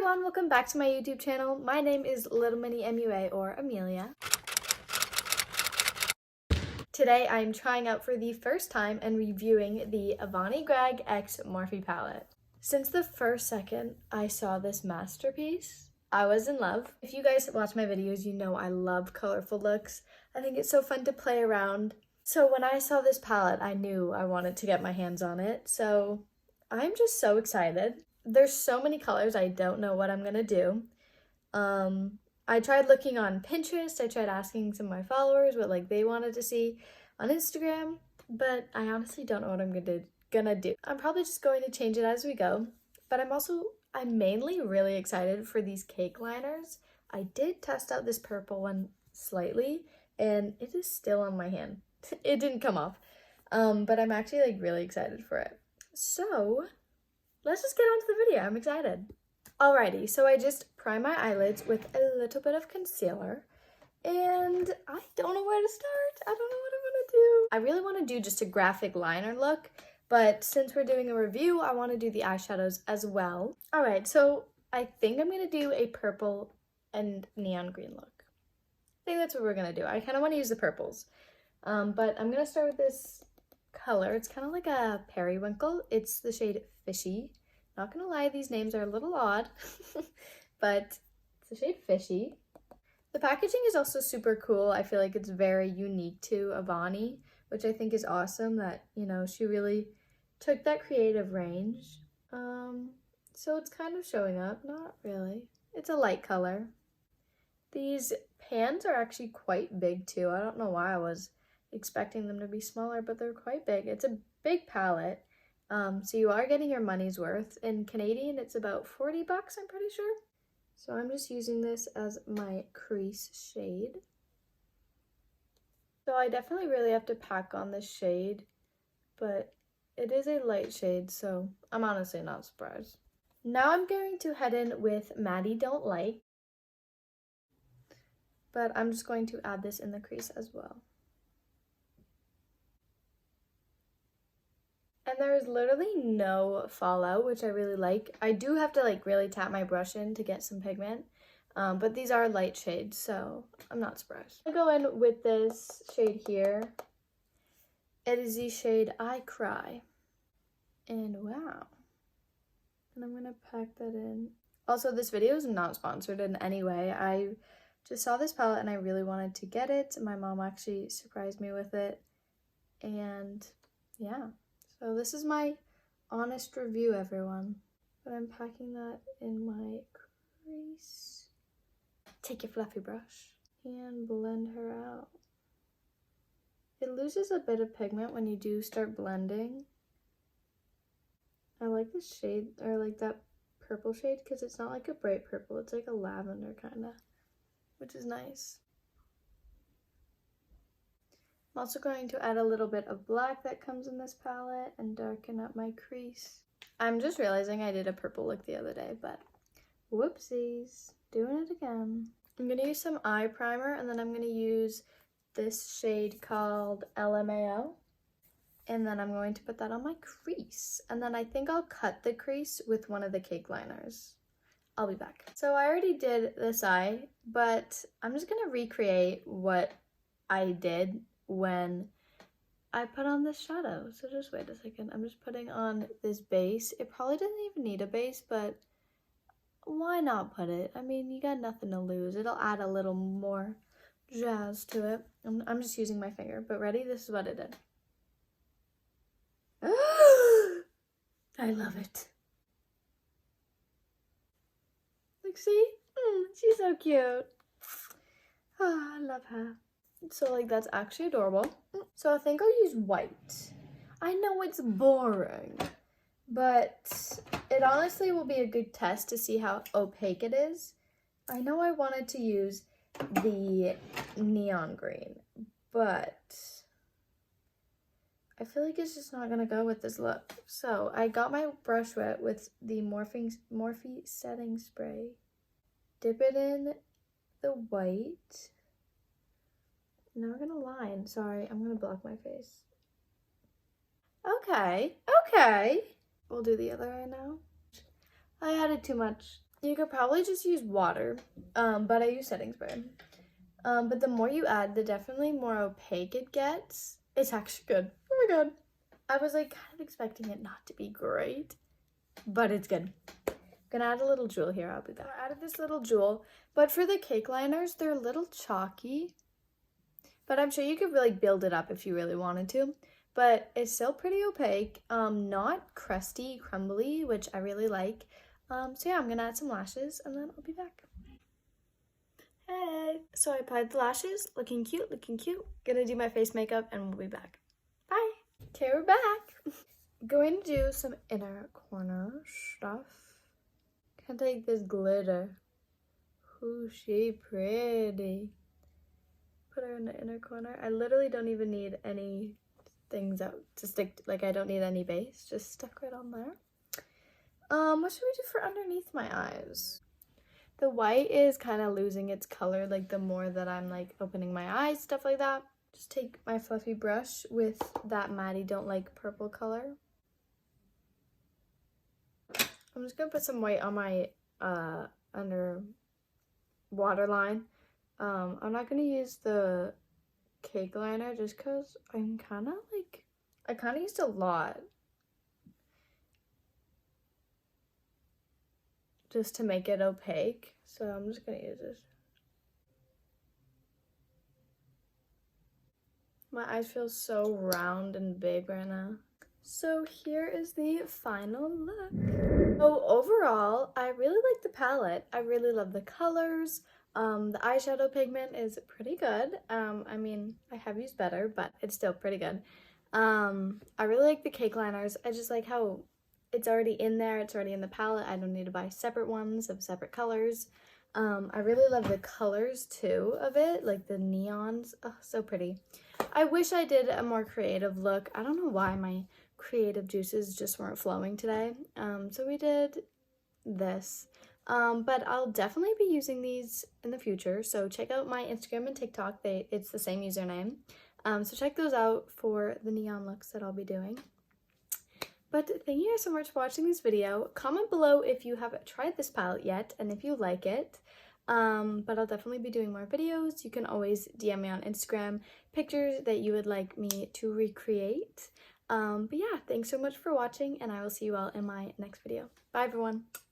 everyone, welcome back to my YouTube channel. My name is Little Mini MUA or Amelia. Today I'm trying out for the first time and reviewing the AVANI Greg X Morphe palette. Since the first second I saw this masterpiece, I was in love. If you guys watch my videos, you know I love colorful looks. I think it's so fun to play around. So when I saw this palette, I knew I wanted to get my hands on it. So I'm just so excited. There's so many colors, I don't know what I'm gonna do. I tried looking on Pinterest, I tried asking some of my followers what they wanted to see on Instagram, but I honestly don't know what I'm gonna do. I'm probably just going to change it as we go, but I'm mainly really excited for these cake liners. I did test out this purple one slightly, and it is still on my hand. It didn't come off, but I'm actually really excited for it. So let's just get on to the video. I'm excited. Alrighty, so I just prime my eyelids with a little bit of concealer, and I don't know where to start. I don't know what I'm gonna do. I really want to do just a graphic liner look, but since we're doing a review, I want to do the eyeshadows as well. Alright, so I think I'm gonna do a purple and neon green look. I think that's what we're gonna do. I kind of want to use the purples, but I'm gonna start with this color. It's kind of like a periwinkle. It's the shade Fishy. Not gonna lie, these names are a little odd, but it's the shade Fishy. The packaging is also super cool. I feel like it's very unique to AVANI, which I think is awesome that, she really took that creative range. So it's kind of showing up, not really. It's a light color. These pans are actually quite big too. I don't know why I was expecting them to be smaller, but they're quite big. It's a big palette. So you are getting your money's worth. In Canadian, it's about 40 bucks, I'm pretty sure. So I'm just using this as my crease shade. So I definitely really have to pack on this shade, but it is a light shade, so I'm honestly not surprised. Now I'm going to head in with Maddie Don't Like, but I'm just going to add this in the crease as well. And there is literally no fallout, which I really like. I do have to really tap my brush in to get some pigment, but these are light shades, so I'm not surprised. I go in with this shade here. It is the shade I Cry. And wow. And I'm gonna pack that in. Also, this video is not sponsored in any way. I just saw this palette and I really wanted to get it. My mom actually surprised me with it. And yeah. So this is my honest review, everyone. But I'm packing that in my crease. Take your fluffy brush and blend her out. It loses a bit of pigment when you do start blending. I like this shade, or that purple shade, because it's not like a bright purple. It's like a lavender kind of, which is nice. I'm also going to add a little bit of black that comes in this palette and darken up my crease. I'm just realizing I did a purple look the other day, but whoopsies, doing it again. I'm going to use some eye primer, and then I'm going to use this shade called LMAO, and then I'm going to put that on my crease, and then I think I'll cut the crease with one of the cake liners. I'll be back. So I already did this eye, but I'm just going to recreate what I did when I put on this shadow. So just wait a second. I'm just putting on this base. It probably doesn't even need a base, but why not put it? I mean, you got nothing to lose. It'll add a little more jazz to it. I'm just using my finger, but ready? This is what it did. I love it. See? She's so cute. Oh, I love her. So that's actually adorable. So I think I'll use white. I know it's boring, but it honestly will be a good test to see how opaque it is. I know I wanted to use the neon green, but I feel like it's just not gonna go with this look. So I got my brush wet with the Morphe setting spray. Dip it in the white. Now we're gonna line. Sorry, I'm gonna block my face. Okay. We'll do the other eye now. I added too much You could probably just use water, but I use setting spray. But the more you add, the definitely more opaque it gets. It's actually good. Oh my god. I was like kind of expecting it not to be great, but it's good. Gonna add a little jewel here. I'll be back. I added this little jewel, but for the cake liners, they're a little chalky. But I'm sure you could really build it up if you really wanted to. But it's still pretty opaque, not crusty, crumbly, which I really like. So yeah, I'm gonna add some lashes and then I'll be back. Hey! So I applied the lashes, looking cute, looking cute. Gonna do my face makeup and we'll be back. Bye! Okay, we're back. Going to do some inner corner stuff. Can take this glitter. Ooh, she pretty. Put her in the inner corner. I literally don't even need any things out to stick, like I don't need any base, just stuck right on there. What should we do for underneath my eyes? The white is kind of losing its color, like the more that I'm like opening my eyes, stuff like that. Just take my fluffy brush with that Maddie Don't Like purple color. I'm just gonna put some white on my under waterline. I'm not gonna use the cake liner just because I'm kind of like, I kind of used a lot just to make it opaque, so I'm just gonna use this. My eyes feel so round and big right now. So here is the final look. So overall, I really like the palette. I really love the colors. The eyeshadow pigment is pretty good. I mean, I have used better, but it's still pretty good. I really like the cake liners. I just like how it's already in there. It's already in the palette. I don't need to buy separate ones of separate colors. I really love the colors too of it, like the neons. Oh, so pretty. I wish I did a more creative look. I don't know why my creative juices just weren't flowing today. So we did this. But I'll definitely be using these in the future. So check out my Instagram and TikTok. It's the same username. So check those out for the neon looks that I'll be doing. But thank you guys so much for watching this video. Comment below if you have tried this palette yet and if you like it. But I'll definitely be doing more videos. You can always DM me on Instagram pictures that you would like me to recreate. But yeah, thanks so much for watching and I will see you all in my next video. Bye everyone.